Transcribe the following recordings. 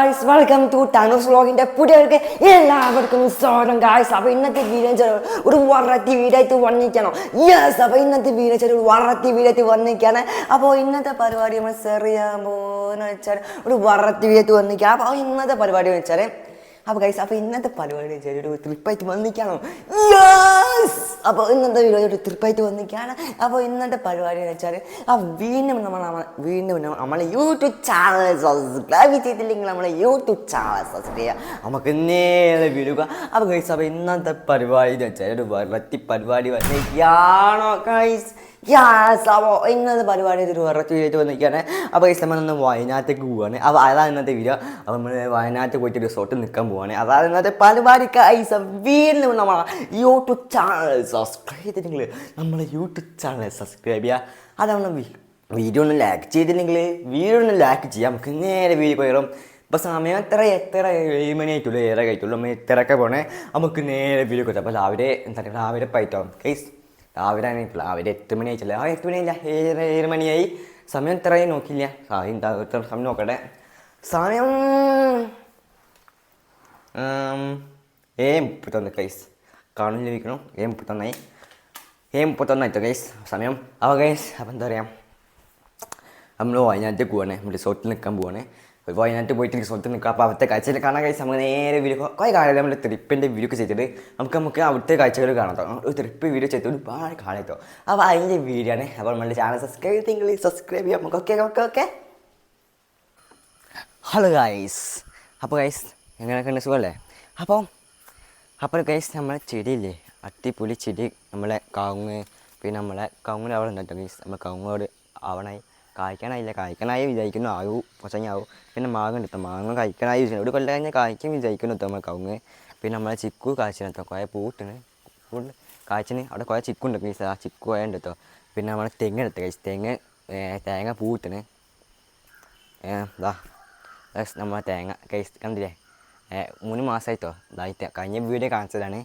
Guys welcome to Thanu's വ്ളോഗിൻ്റെ പുതിയവർക്ക് എല്ലാവർക്കും സ്വാഗതം guys. അപ്പോൾ ഇന്നത്തെ വീഡിയോ ഒരു വെറൈറ്റി വീഡിയോ ആയിട്ട് വന്നിരിക്കണം. അപ്പോൾ ഇന്നത്തെ വീഡിയോ ഒരു വെറൈറ്റി വീഡിയോ ആയിട്ട് വന്നിരിക്കുകയാണ്. അപ്പോൾ ഇന്നത്തെ പരിപാടി നമ്മൾ ചെറിയാൻ പോകുന്ന വെച്ചാൽ ഒരു വെറൈറ്റി വീഡിയോ ആയിട്ട് വന്നിരിക്കുക. അപ്പോൾ ഇന്നത്തെ പരിപാടി എന്ന് വെച്ചാൽ അപ്പോൾ ഇന്നത്തെ പരിപാടി വെച്ചാൽ ഒരു ട്രിപ്പായിട്ട് വന്നിരിക്കണം. അപ്പോൾ ഇന്നത്തെ വീഡിയോ ഒരു ട്രിപ്പായിട്ട് വന്നിരിക്കുകയാണ്. അപ്പോൾ ഇന്നത്തെ പരിപാടി എന്ന് വെച്ചാൽ വീണ്ടും നമ്മളെ യൂട്യൂബ് ചാനൽ സബ്സ്ക്രൈബ് ചെയ്തില്ലെങ്കിൽ നമ്മളെ യൂട്യൂബ് ചാനൽ സബ്സ്ക്രൈബ് ചെയ്യുക, നമുക്ക് നേരെ വീഴുക. അപ്പോൾ ഇന്നത്തെ പരിപാടി എന്ന് വെച്ചാൽ ഒരു വെറൈറ്റി പരിപാടി വന്നിരിക്കുകയാണോ ഗൈസ്? അപ്പോൾ ഇന്നത്തെ പരിപാടി ഒരു വെറൈറ്റി വീഡിയോ വന്നിരിക്കുകയാണ്. അപ്പോൾ നമ്മളൊന്ന് വയനാട്ടിലേക്ക് പോവുകയാണ്. അപ്പോൾ അതാണ് ഇന്നത്തെ വീഡിയോ. അപ്പോൾ നമ്മൾ വയനാട്ടിൽ പോയിട്ട് റിസോർട്ടിൽ നിൽക്കാൻ പോവുകയാണ്. അതാണ് ഇന്നത്തെ പരിപാടി ഗൈസ്. വീണ്ടും നമ്മളെ യൂട്യൂബ് ചാനൽ സബ്സ്ക്രൈബ് ചെയ്തില്ലെങ്കിൽ നമ്മളെ യൂട്യൂബ് ചാനൽ സബ്സ്ക്രൈബ് ചെയ്യുക. അതാണ് വീഡിയോ ഒന്ന് ലൈക്ക് ചെയ്തില്ലെങ്കിൽ വീഡിയോ ഒന്ന് ലൈക്ക് ചെയ്യാം, നമുക്ക് നേരെ വീഡിയോ കയറും. ഇപ്പോൾ സമയം എത്ര 7 മണി ആയിട്ടുള്ളൂ, 7 ആയിട്ടുള്ളൂ. നമ്മൾ ഇത്രയൊക്കെ പോകണേ, നമുക്ക് നേരെ വീഡിയോ കയറ്റാം. അപ്പോൾ രാവിലെ പൈറ്റാവും ഗൈസ്. രാവിലെ 8 മണി ആയിട്ടില്ല, 8 മണിയില്ല, 7 മണിയായി. സമയം എത്രയായി നോക്കില്ല, സമയം നോക്കട്ടെ. സമയം 7:31 ഗൈസ്. കാണുന്ന ലഭിക്കണം. 7:31 7:31 ഗൈസ് സമയം. അപ്പോൾ ഗൈസ് അപ്പോൾ എന്താ പറയുക, നമ്മൾ വയനാട്ടിൽ പോവാണ്, നമ്മൾ റിസോർട്ടിൽ നിൽക്കാൻ പോവാണ്. വയനാട്ടിൽ പോയിട്ട് റിസോർട്ടിൽ നിൽക്കുക. അപ്പോൾ അവിടുത്തെ കാഴ്ചകൾ കാണാൻ കഴിച്ച് നമുക്ക് നേരെ വീഡിയോ കുറേ കാലം നമ്മൾ ട്രിപ്പിൻ്റെ വീഡിയോ ഒക്കെ ചെയ്തിട്ട് നമുക്ക് അവിടുത്തെ കാഴ്ചകൾ കാണാം. ഒരു ട്രിപ്പ് വീഡിയോ ചെയ്തിട്ട് ഒരുപാട് കാണാത്തോ. അപ്പോൾ അതിൻ്റെ വീഡിയോ ആണ്. അപ്പോൾ നമ്മുടെ ചാനൽ സബ്സ്ക്രൈബ് ചെയ്യാം, നമുക്ക് ഓക്കെ. Hello guys. അപ്പോൾ ഗൈസ് എങ്ങനെയൊക്കെ ഉണ്ട്, സുഖമല്ലേ? അപ്പോൾ ഗൈസ് നമ്മളെ ചെടിയില്ലേ, അട്ടിപ്പൊളി ചെടി, നമ്മളെ കവുങ്ങ്, പിന്നെ നമ്മളെ കവുങ്ങിൽ അവിടെ ഉണ്ടോ ഗൈസ്. നമ്മൾ കവുങ്ങോട് ആവണായി, കായ്ക്കാനായി വിചാരിക്കുന്നു, കുറച്ചങ്ങാവും. പിന്നെ മാങ്ങ എടുത്തോ, മാങ്ങ കഴിക്കാനായി വിചാരിക്കുന്നു, ഒരു കൊല്ലം കഴിഞ്ഞാൽ കായ്ക്കും വിചാരിക്കുന്നു നമ്മൾ കവുങ്ങ്. പിന്നെ നമ്മളെ ചിക്കു കായ്ച്ചിനെത്തോ, കുറേ പൂട്ടിന് കായ്ച്ചിന് അവിടെ കുറേ ചിക്കുണ്ട് ഗൈസ്. ആ ചിക്കു കുറേ ഉണ്ട് കേട്ടോ. പിന്നെ നമ്മളെ തെങ്ങ് എടുത്ത് ഗൈസ്, തേങ്ങ പൂട്ടിന് നമ്മളെ തേങ്ങ ഗൈസ് കണ്ടില്ലേ, 3 മാസമായിട്ടോ ഇതായിട്ട്. കഴിഞ്ഞ വീഡിയോ കാണിച്ചതാണ്.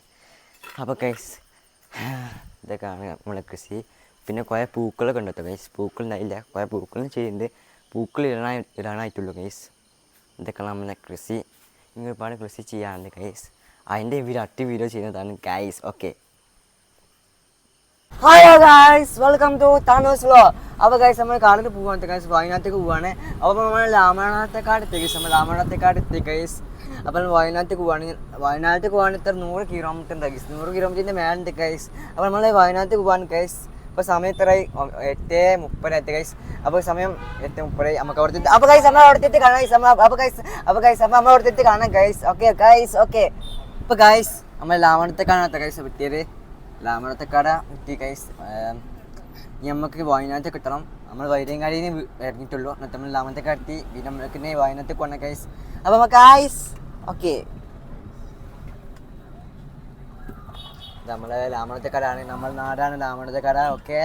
അപ്പോൾ ഗൈസ് ഇതൊക്കെയാണ് നമ്മളെ കൃഷി. പിന്നെ കുറേ പൂക്കളൊക്കെ ഉണ്ട് കേട്ടോ ഗൈസ്. പൂക്കൾ ഉണ്ടായില്ല, കുറേ പൂക്കളും ചെയ്യുന്നുണ്ട്. പൂക്കൾ ഇടാനായിട്ടുള്ളൂ ഗൈസ്. ഇതൊക്കെയാണ് നമ്മളെ കൃഷി. ഇങ്ങനെ ഒരുപാട് കൃഷി ചെയ്യാറുണ്ട് ഗൈസ്. അതിൻ്റെ വീഡിയോ ചെയ്യുന്നതാണ് guys. Okay, hello guys, welcome to Thanu's vlog. അപ്പോൾ ഗൈസ് നമ്മൾ കാറിൽ പോകാൻ ഗൈസ്, വയനാട്ടിലേക്ക് പോവുകയാണ്. അപ്പോൾ നമ്മൾ രാമനാഥത്തേക്കാട് എത്തി ഗൈസ്. അപ്പോൾ വയനാട്ടിലേക്ക് പോവാണ്. ഇത്ര 100 കിലോമീറ്റർ ഉണ്ട് ഗൈസ്, 100 കിലോമീറ്ററിൻ്റെ മേലുണ്ട് ഗൈസ്. അപ്പോൾ നമ്മൾ വയനാട്ടിലേക്ക് പോകാൻ ഗൈസ്. അപ്പോൾ സമയം എത്രയായി? 8:30 ഗൈസ്. അപ്പോൾ സമയം 8:30 നമുക്ക് അവിടെ എത്തി. അപ്പോൾ ഗൈസ് നമ്മൾ അവിടെ എത്തി കാണാം ഗൈസ്. നമ്മൾ അവിടെ എത്തി കാണാം ഗൈസ്. Okay guys, okay. അപ്പോൾ ഗൈസ് നമ്മൾ രാമനാഥത്തേക്കാണ് ഗൈസ് എത്തിയത്. രാമനാഥത്തേക്കാട് എത്തി ഗൈസ്. നമുക്ക് വയനാട്ടിൽ കിട്ടണം. നമ്മൾ വൈദ്യങ്കാടിയിൽ നിന്ന് ഇറങ്ങിയിട്ടുള്ളൂ. എന്നിട്ട് നമ്മൾ രാമനാഥത്തേക്കാട് എത്തി. പിന്നെ നമ്മൾക്ക് വയനാട്ടിൽ പോകണം ഗൈസ്. അപ്പോൾ നമുക്ക് ഗൈസ് ഓക്കെ, നമ്മളെ രാമനാഥത്തേക്കാടാണ്, നമ്മുടെ നാടാണ് Ramanathathekkad. Okay,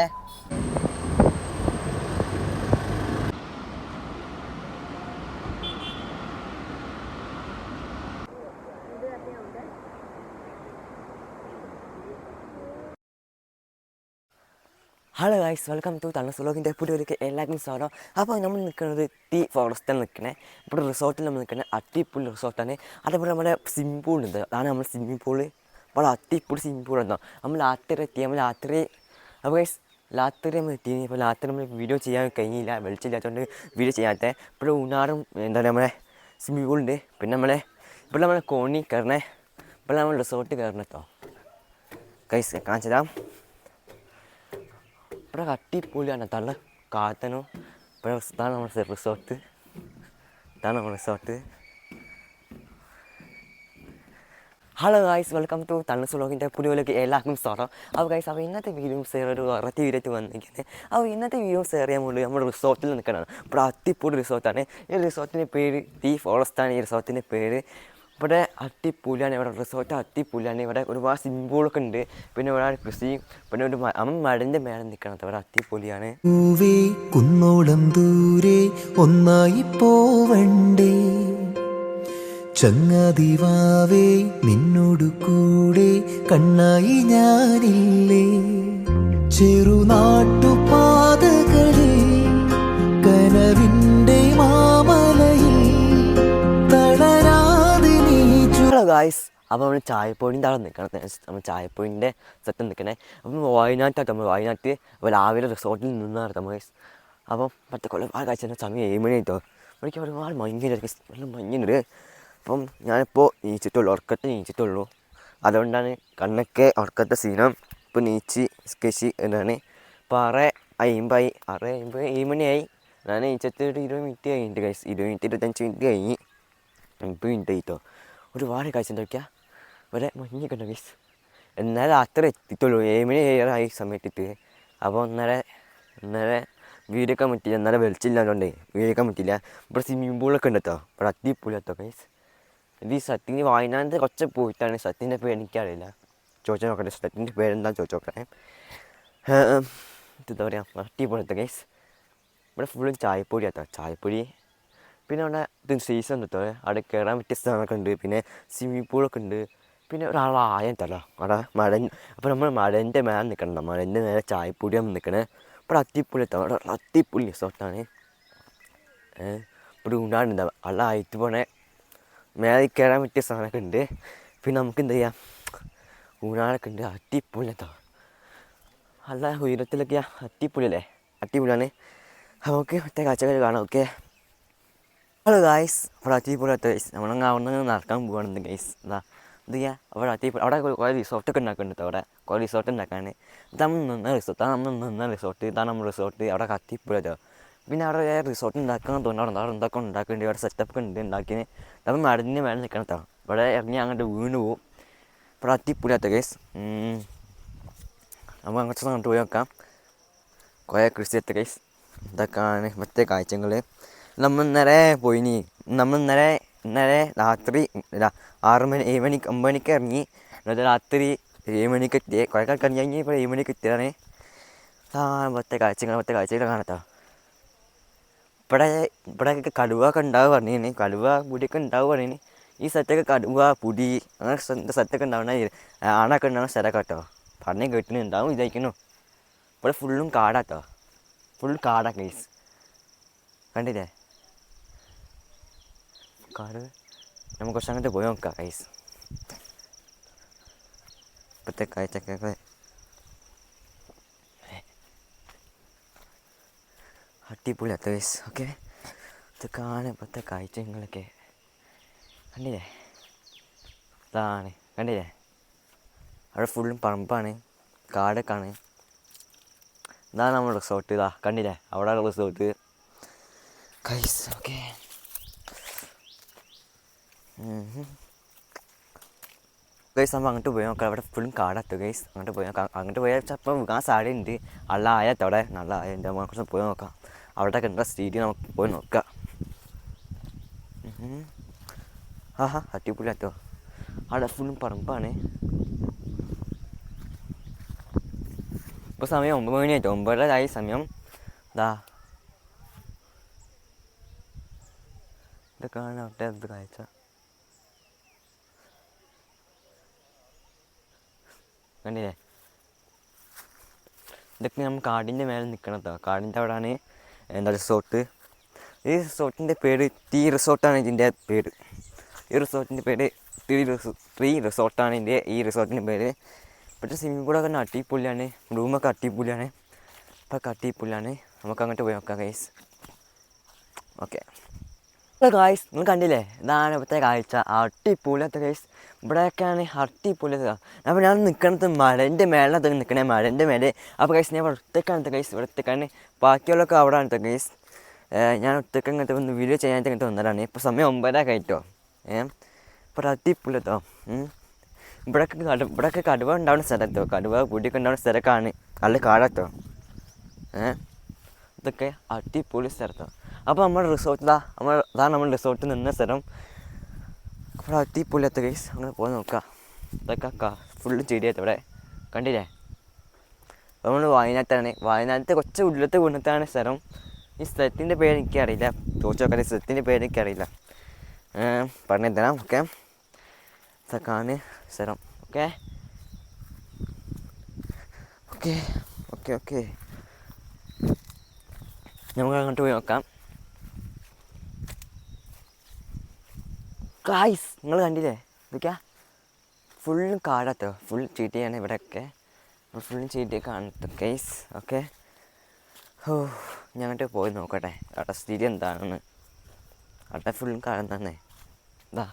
hello guys, welcome to Thanu's വ്ളോഗിൻ്റെ പുതിയൊരു എല്ലാവർക്കും സ്വാഗതം. അപ്പോൾ നമ്മൾ നിൽക്കുന്നത് ടീ ഫോറസ്റ്റാണ് നിൽക്കണേ. ഇവിടെ റിസോർട്ടിൽ നമ്മൾ നിൽക്കുന്നത് അടിപൊളി റിസോർട്ടാണ്. അതേപോലെ നമ്മുടെ സ്വിമ്മിംഗ് പൂൾ ഉണ്ട്, അതാണ് നമ്മുടെ സ്വിമ്മിംഗ് പൂള്. അപ്പോൾ അടിപൊളി സ്വിമ്മിംഗ് പൂൾ ഉണ്ടോ. നമ്മൾ രാത്രി എത്തി. അപ്പോൾ ഗൈസ് രാത്രി നമ്മൾ എത്തി. ഇപ്പോൾ രാത്രി നമ്മൾ വീഡിയോ ചെയ്യാൻ കഴിഞ്ഞില്ല, വെളിച്ചില്ലാത്തതുകൊണ്ട് വീഡിയോ ചെയ്യാത്ത. ഇപ്പോൾ ഊണാറും എന്താ പറയുക നമ്മളെ സ്വിമ്മിംഗ് പൂളുണ്ട്. പിന്നെ ഇപ്പോൾ നമ്മളെ കോണി കയറണേ. ഇപ്പോൾ നമ്മൾ റിസോർട്ട് കയറണം കേട്ടോ ഗൈസ്, കാണിച്ചതാ. ഇവിടെ അടിപൊളിയാണ്, തള്ള കാത്തനോ. ഇവിടെ ഇതാണ് നമ്മുടെ resort. Hello guys, welcome to Thanu's വ്ളോഗിൻ്റെ പുതിയതിലേക്ക് എല്ലാവർക്കും സ്വാഗതം. അപ്പോൾ ഇന്നത്തെ വീഡിയോ ഒരു വെറൈറ്റി വീഡിയോ വന്നിരിക്കുന്നത്. അപ്പോൾ ഇന്നത്തെ വീഡിയോ ഷെയർ ചെയ്യാൻ വേണ്ടി നമ്മുടെ റിസോർട്ടിൽ നിൽക്കണം. ഇവിടെ അടിപൊളി റിസോർട്ടാണ്. ഈ റിസോർട്ടിൻ്റെ പേര് ടീ ഫോറസ്റ്റാണ്. ഈ റിസോർട്ടിൻ്റെ പേര്. ഇവിടെ അടിപൊളിയാണ്. ഇവിടെ റിസോർട്ട് അടിപൊളിയാണ്. ഇവിടെ ഒരുപാട് സിംബോളൊക്കെ ഉണ്ട്. പിന്നെ ഇവിടെ കൃഷി, പിന്നെ ഒരു മടൻ്റെ മേലെ നിൽക്കണം. ഇവിടെ അടിപൊളിയാണ്. കുന്നോളം ദൂരെ ഒന്നായി പോവണ്ടേ, ചങ്ങാതിവാവേ നിന്നോടു കൂടെ കണ്ണായി ഞാനില്ലേ. ചെറുനാട്ടുപാതകളിൽ കനവിൻ്റെ മാമലയിൽ ഗായ്സ്, അപ്പോൾ നമ്മൾ ചായപ്പൊടിൻ്റെ അവിടെ നിൽക്കണം. നമ്മൾ ചായപ്പൊടിൻ്റെ സെറ്റ് നിൽക്കണേ. അപ്പം വയനാട്ടിലാണ് നമ്മൾ വയനാട്ടിൽ അപ്പോൾ രാവിലെ റിസോർട്ടിൽ നിന്നാണ് നമ്മൾ ഗൈസ്. അപ്പം മറ്റേ ഒരുപാട് കാഴ്ച സമയം 7 മണി ആയിട്ടോ. എനിക്ക് ഒരുപാട് മഞ്ഞുണ്ട് ഗൈസ്, നല്ല മഞ്ഞുണ്ട്. അപ്പം ഞാനിപ്പോൾ നീച്ചിട്ടുള്ളൂ, ഉറക്കത്തെ നീച്ചിട്ടുള്ളൂ. അതുകൊണ്ടാണ് കണ്ണൊക്കെ ഉറക്കത്തെ സീനം. ഇപ്പോൾ നീച്ച് സ്കെച്ച് എന്നാണ്. ഇപ്പോൾ 6:50 7 മണിയായി. ഞാൻ നീച്ചത്ത് 20 മിനിറ്റ് കഴിഞ്ഞിട്ട് ഗൈസ്, 20 മിനിറ്റ് 25 മിനിറ്റ് കഴിഞ്ഞ് 30 മിനിറ്റ് ആയിട്ടോ. ഒരുപാട് കാഴ്ച ഉണ്ടാക്കിയാൽ ഇവിടെ മഞ്ഞൊക്കെ ഉണ്ട് ഗൈസ്. എന്നാൽ രാത്രി എത്തിയിട്ടുള്ളൂ, 7 മണി 7:30 സമയത്തിട്ട്. അപ്പോൾ ഇന്നലെ വീഡിയോ എടുക്കാൻ പറ്റില്ല, ഇന്നലെ വെളിച്ചില്ലാതുകൊണ്ടേ വീഡിയോ എടുക്കാൻ പറ്റില്ല. ഇവിടെ സ്വിമ്മിംഗ് പൂളൊക്കെ ഉണ്ട് കേട്ടോ, ഇവിടെ അടിപൊളി കേട്ടോ ഗൈസ്. ഇത് ഈ സത്യന് വയനാട് കുറച്ച് പോയിട്ടാണ്. സത്യൻ്റെ പേര് എനിക്കറിയില്ല, ചോദിച്ചാൽ നോക്കട്ടെ. സത്യൻ്റെ പേരെന്താണെന്ന് ചോദിച്ചു നോക്കട്ടെ. എന്താ പറയുക, അടിപൊളിത്തെ ഗൈസ്. ഇവിടെ ഫുള്ളും ചായപ്പൊടി കേട്ടോ, ചായപ്പൊടി. പിന്നെ അവിടെ ഇത് സീസൺ കേട്ടോ, അവിടെ കയറാൻ പറ്റിയ സ്ഥലമൊക്കെ ഉണ്ട്. പിന്നെ സ്വിമ്മിംഗ് പൂളൊക്കെ ഉണ്ട്. പിന്നെ ഒരാളായല്ലോ അവിടെ അപ്പോൾ നമ്മൾ മഴൻ്റെ മേലെ നിൽക്കണ്ട, മഴൻ്റെ മേലെ ചായപ്പൊടിയാണ് നിൽക്കണേ. ഇവിടെ അത്തിപ്പൊളി എത്താം, അവിടെ അത്തിപ്പൊളി റിസോർട്ടാണ്. ഇവിടെ ഉണ്ടാകുന്നുണ്ടാവും അവിടെ ആയിട്ട് പോണേ മേലെ കയറാൻ പറ്റിയ സാധനമൊക്കെ ഉണ്ട്. പിന്നെ നമുക്ക് എന്താ ചെയ്യാം, ഊണാളൊക്കെ ഉണ്ട്, അത്തിപ്പൊളി എത്താം. അല്ല ഉയരത്തിലൊക്കെ അത്തിപ്പൊളിയല്ലേ, അടിപൊളിയാണ്. നമുക്ക് മറ്റേ കാഴ്ചകൾ കാണാം. ഓക്കെ, ഹലോ ഗൈസ്, അവിടെ അത്തിപ്പൊളി എത്താം ഗൈസ്. നമ്മളങ്ങ് അവിടെ നിന്ന് നടക്കാൻ പോവുകയാണെന്ന് ഗൈസ്. എന്താ എന്ത് ചെയ്യുക, അവിടെ അത്തിപ്പൊളി അവിടെ കുറേ റിസോർട്ടൊക്കെ ഉണ്ടാക്കുന്നുണ്ട്. അവിടെ കുറേ റിസോർട്ട് ഉണ്ടാക്കാൻ. ഇതാണ് നമ്മൾ നിന്ന റിസോർട്ട്, ഇതാണ് നമ്മൾ റിസോർട്ട്. അവിടെ അത്തിപ്പൊളി എത്താം. പിന്നെ അവിടെ റിസോർട്ട് ഉണ്ടാക്കാൻ തോന്നുന്നു, അവിടെ എന്തൊക്കെ ഉണ്ടാക്കുന്നുണ്ട്, അവിടെ സെറ്റപ്പ് ഉണ്ട് ഉണ്ടാക്കിന്. നമ്മൾ മടലിന് മേലെ നിൽക്കണം കേട്ടോ. ഇവിടെ ഇറങ്ങി അങ്ങോട്ട് വീണ് പോവും. ഇവിടെ അത്തിപ്പൊളി എത്താം ഗൈസ്. നമുക്ക് അങ്ങോട്ട് പോയി നോക്കാം. കുറേ കൃഷി എത്താം ഗൈസ്. ഇതൊക്കെയാണ് മറ്റേ കാഴ്ചകൾ. നമ്മൾ ഇന്നലെ രാത്രി 6 മണി 7 മണിക്ക് 9 മണിക്ക് ഇറങ്ങി. എന്നിട്ട് രാത്രി 7 മണിക്ക് എത്തി. കുറേ കാലം കഴിഞ്ഞ് ഇപ്പോൾ 7 മണിക്ക് എത്തിയതാണ്. മറ്റേ കാഴ്ചകൾ കാണട്ടോ. ഇവിടെയൊക്കെ കടുവൊക്കെ ഉണ്ടാവും പറഞ്ഞിന്, കടുവ പൊടിയൊക്കെ ഉണ്ടാവും പറഞ്ഞിന്. ഈ സ്ഥലത്തൊക്കെ കടുവ പൊടി അങ്ങനെ സ്ഥലത്തൊക്കെ ഉണ്ടാവുന്ന ആണൊക്കെ ഉണ്ടാവുന്ന സ്ഥലമൊക്കെ കേട്ടോ. പറഞ്ഞ് കേട്ടിട്ടുണ്ടാവും വിചാരിക്കുന്നു. ഇവിടെ ഫുള്ളും കാടാട്ടോ, ഫുൾ കാടാ ഗൈസ്. കണ്ടില്ലേ കാട്? നമുക്ക് കുറച്ച് അങ്ങോട്ട് പോയി നോക്കാം ഗൈസ്. ഇപ്പോഴത്തെ കാഴ്ചക്കൊക്കെ അടിപൊളി അത്ത ഗൈസ്. ഓക്കെ, ഇതൊക്കെയാണ് ഇപ്പോഴത്തെ കാഴ്ചകളൊക്കെ. കണ്ടില്ലേ, ഇതാണ് കണ്ടില്ലേ, അവിടെ ഫുള്ളും പറമ്പാണ്, കാടൊക്കെയാണ്. ഇതാണ് നമ്മൾ റിസോർട്ട്. ഇതാ കണ്ടില്ലേ, അവിടെ റിസോർട്ട് ഗൈസ്. ഓക്കെ, ഗൈസ് നമ്മൾ അങ്ങോട്ട് പോയി നോക്കാം. അവിടെ ഫുള്ളും കാടാട്ടോ ഗൈസ്. അങ്ങോട്ട് പോയി നോക്കാം. അങ്ങോട്ട് പോയാൽ ചിലപ്പോൾ വിൽക്കാൻ സാധ്യതയുണ്ട്. നല്ല ആയട്ടോ അവിടെ, നല്ല ആയുണ്ട്. നമുക്ക് കുറച്ച് പോയി നോക്കാം. അവിടെയൊക്കെ എന്താ സ്ഥിതി നമുക്ക് പോയി നോക്കാം. അടിപൊളിയാട്ടോ, അവിടെ ഫുള്ളും പറമ്പാണ്. ഇപ്പോൾ സമയം 9 മണിയായിട്ടോ, 9:30 സമയം. ഇതാ ഇതൊക്കെയാണ് അവിടെ ഇത് കാഴ്ച. കണ്ടില്ലേ, ഇതൊക്കെ നമ്മൾ കാടിൻ്റെ മേലെ നിൽക്കണം കേട്ടോ. കാടിൻ്റെ അവിടെയാണ് എന്താ റിസോർട്ട്. ഈ റിസോർട്ടിൻ്റെ പേര് ടീ റിസോർട്ടാണ് ഇതിൻ്റെ പേര്. ഈ റിസോർട്ടിൻ്റെ പേര് ട്രീ റിസോർട്ടാണ് ഈ റിസോർട്ടിൻ്റെ പേര്. ഇപ്പോഴത്തെ സ്വിമ്മിംഗ് പൂളൊക്കെ അടിപൊളിയാണ്, റൂമൊക്കെ അടിപൊളിയാണ്, ഇപ്പൊക്കെ അടിപൊളിയാണ്. നമുക്ക് അങ്ങോട്ട് പോയി നോക്കാം ഗൈസ്. ഓക്കെ ഗൈസ്, നിങ്ങൾ കണ്ടില്ലേ, ഇതാണ് ഇപ്പോഴത്തെ കാഴ്ച. അടിപൊളിയത്തെ ഗൈസ്. ഇവിടെയൊക്കെയാണ് അടിപൊളിയത്. അപ്പോൾ ഞാൻ നിൽക്കണത് മഴൻ്റെ മേളിനകത്ത് നിൽക്കണേ, മഴൻ്റെ മേലെ. അപ്പോൾ ഗൈസ് ഞാൻ ഒറ്റക്കാണ് ഗൈസ്, ഇവിടെ ഒറ്റക്കാണ്. ബാക്കിയുള്ളതൊക്കെ അവിടെ ആണ് ഗൈസ്. ഞാൻ ഒറ്റക്ക് അങ്ങനത്തെ ഒന്ന് വീഡിയോ ചെയ്യാനായിട്ട് അങ്ങനത്തെ വന്നതാണ്. ഇപ്പോൾ സമയം 9:30 കഴിഞ്ഞിട്ടോ. ഇപ്പോൾ അടിപൊളിയത്തോ. ഇവിടെയൊക്കെ കടുവ ഉണ്ടാവുന്ന സ്ഥലത്തോ, കടുവ പൊടിയൊക്കെ ഉണ്ടാവുന്ന സ്ഥലമൊക്കെയാണ്. നല്ല കാടാട്ടോ. ഇതൊക്കെ അടിപൊളി സ്ഥലത്തോ. അപ്പോൾ നമ്മുടെ റിസോർട്ട് അതാണ് നമ്മൾ റിസോർട്ട് നിന്ന സ്ഥലം. അപ്പോൾ അടിപൊളിയത്ത ഗൈസ്. അങ്ങനെ പോയി നോക്കാം. ഇതൊക്കെ ഫുള്ള് ചെടിയായിട്ട് ഇവിടെ കണ്ടില്ലേ. അപ്പോൾ നമ്മൾ വയനാട്ടാണ്. വയനാട്ടിലെ കുറച്ച് ഉള്ളിലത്തെ വീണത്താണ് സ്ഥലം. ഈ സ്ഥലത്തിൻ്റെ പേര് എനിക്കറിയില്ല, ചോദിച്ചു നോക്കാം. സ്ഥലത്തിൻ്റെ പേര് എനിക്കറിയില്ല, പറഞ്ഞു തരാം. ഓക്കെ, ഇതൊക്കെയാണ് സ്ഥലം. ഓക്കെ ഓക്കെ ഓക്കെ ഓക്കെ നമുക്ക് അങ്ങോട്ട് പോയി നോക്കാം. ഗായ്സ്, നിങ്ങൾ കണ്ടില്ലേ, ഇതൊക്കെയാ ഫുള്ളും കാടാട്ടോ, ഫുൾ ചീട്ടിയാണ് ഇവിടെയൊക്കെ. ഫുള്ളും ചീട്ടി കാണത്ത കേസ്. ഓക്കെ, ഓ ഞാൻ അങ്ങോട്ട് പോയി നോക്കട്ടെ അവിടെ സ്ഥിതി എന്താണെന്ന്. അവിടെ ഫുള്ളും കാടം തന്നെ. ഇതാ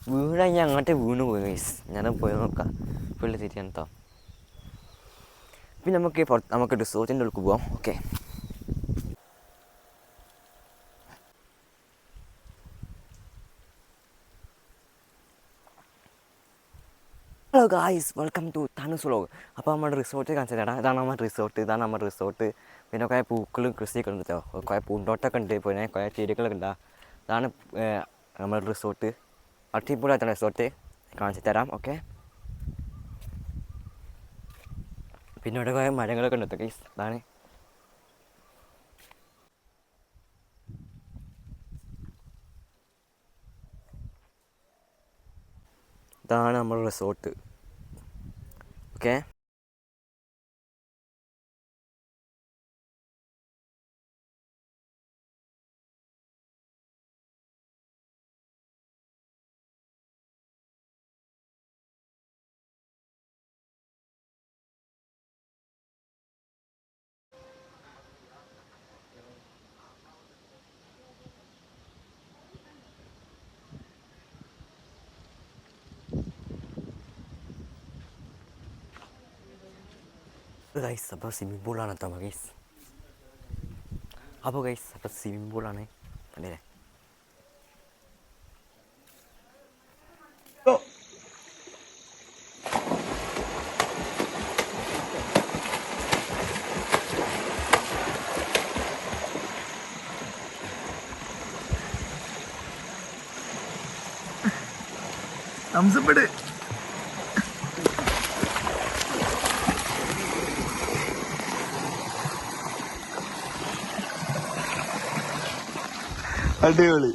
വീണാൽ ഞാൻ അങ്ങോട്ട് വീണ് പോയി കേസ്. ഞാൻ പോയി നോക്കാം, ഫുള്ള് തിരിയാണ് കേട്ടോ. പിന്നെ നമുക്ക് റിസോർട്ടിൻ്റെ ഉള്ളിൽ പോവാം. Okay, hello guys, welcome to Thanu's vlog. അപ്പോൾ നമ്മുടെ റിസോർട്ട് കാണിച്ചു തരാം. ഇതാണ് നമ്മുടെ റിസോർട്ട്. പിന്നെ കുറേ പൂക്കളും കൃഷിയൊക്കെ ഉണ്ട് കേട്ടോ. കുറേ പൂന്തോട്ടമൊക്കെ ഉണ്ട്, പിന്നെ കുറേ ചെടികളൊക്കെ ഉണ്ട്. ഇതാണ് നമ്മുടെ റിസോർട്ട്. അടിപൊളിയായിട്ടാണ് റിസോർട്ട്, കാണിച്ചു തരാം. ഓക്കെ, പിന്നെ ഇവിടെ കുറേ മരങ്ങളൊക്കെ ഉണ്ട് കേട്ടോ ഗൈസ്. ഇതാണ് നമ്മുടെ റിസോർട്ട്. ഓക്കെ, ഗൈസ് അപ്പോൾ സ്വിമ്മിംഗ് പൂളാണ് കേട്ടോ ഗൈസ്. അപ്പോൾ സ്വിമ്മിംഗ് പൂളാണ് അല്ലേ. ഹംസപ്പെട് അടിപൊളി.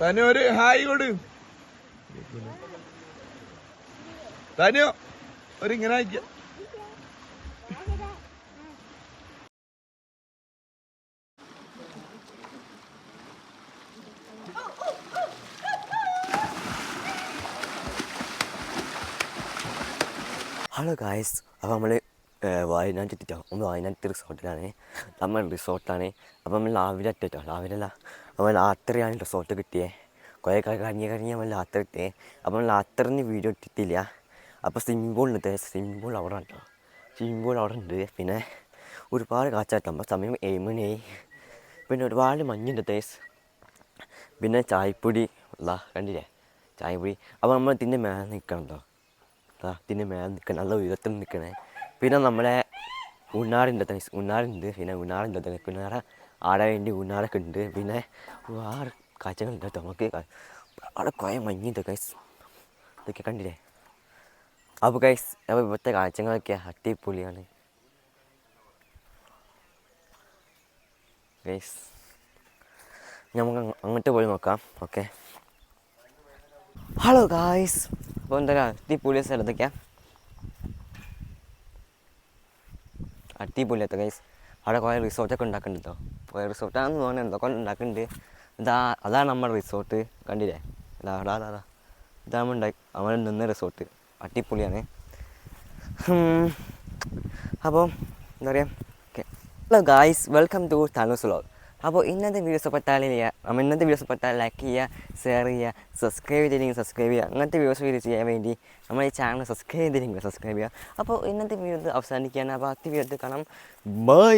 തനു ഒരു ഹായ് കൊടു. തനു ഒരു ഇങ്ങനെ അയക്കാം. ഹലോ ഗായ്സ്, അപ്പോൾ നമ്മൾ വയനാട്ടിൽ എത്തിട്ടോ. നമ്മൾ വയനാട്ടിൽ റിസോർട്ടിലാണ്. അപ്പോൾ നമ്മൾ രാവിലെ എത്തിട്ടോ. രാവിലെ അല്ല, നമ്മൾ രാത്രിയാണ് റിസോർട്ട് കിട്ടിയത്. കുറേ കഴിഞ്ഞ് നമ്മൾ രാത്രി എത്തിയേ. അപ്പോൾ നമ്മൾ രാത്രി വീഡിയോ ഇട്ടിട്ടില്ല. അപ്പോൾ സ്വിമ്മിംഗ് പൂൾ അവിടെ ഉണ്ടോ. സ്വിമ്മിംഗ് പൂൾ അവിടെ ഉണ്ട്. പിന്നെ ഒരുപാട് കാച്ചാട്ടോ. അപ്പോൾ സമയം 7 മണിയായി. പിന്നെ ഒരുപാട് മഞ്ഞുണ്ട് തേസ്. പിന്നെ ചായപ്പൊടി കണ്ടില്ലേ, ചായപ്പൊടി. അപ്പോൾ നമ്മൾ ഇതിൻ്റെ മേലെ നിൽക്കണം കേട്ടോ. ഇതിൻ്റെ മേലെ നിൽക്കണം, നല്ല ഉയരത്തിൽ നിൽക്കണേ. പിന്നെ നമ്മളെ ഉണ്ണാറുണ്ട്. പിന്നെ ഉണ്ണാറ ആടാൻ വേണ്ടി ഉണ്ണാറൊക്കെ ഉണ്ട്. പിന്നെ ഒരുപാട് കാഴ്ചകളുണ്ട് കേട്ടോ. നമുക്ക് അവിടെ കുറേ മഞ്ഞുണ്ട് ഗൈസ്. ഇതൊക്കെ കണ്ടില്ലേ. അപ്പോൾ ഇവിടുത്തെ കാഴ്ചകളൊക്കെ അടിപൊളിയാണ് ഗൈസ്. നമുക്ക് അങ്ങോട്ട് പോയി നോക്കാം. ഓക്കെ, ഹലോ ഗായ്സ്, അപ്പോൾ എന്താ അടിപൊളി സ്ഥലത്തൊക്കെയാണ്. അടിപൊളിയാത്ത ഗൈസ്. അവിടെ കുറേ റിസോർട്ടൊക്കെ ഉണ്ടാക്കുന്നുണ്ട് കേട്ടോ. കുറേ റിസോർട്ടാണെന്ന് തോന്നുന്നത്, എന്തൊക്കെ ഉണ്ടാക്കുന്നുണ്ട്. അതാണ് നമ്മുടെ റിസോർട്ട്. കണ്ടില്ലേ, ഇതാണ് നമ്മൾ നിന്ന റിസോർട്ട്. അടിപൊളിയാണ്. അപ്പോൾ എന്താ പറയുക. Okay, hello guys, welcome to Thanu's vlog. അപ്പോൾ ഇന്നത്തെ വീഡിയോസ് പെട്ടാൽ ലൈക്ക് ചെയ്യുക, ഷെയർ ചെയ്യുക, സബ്സ്ക്രൈബ് ചെയ്യുക. അങ്ങനത്തെ വീഡിയോസ് ചെയ്യാൻ വേണ്ടി നമ്മൾ ഈ ചാനൽ സബ്സ്ക്രൈബ് ചെയ്യുക. അപ്പോൾ ഇന്നത്തെ വീഡിയോ അവസാനിക്കുകയാണ്. അപ്പോൾ അടുത്ത വീഡിയോ കാണാം. ബൈ.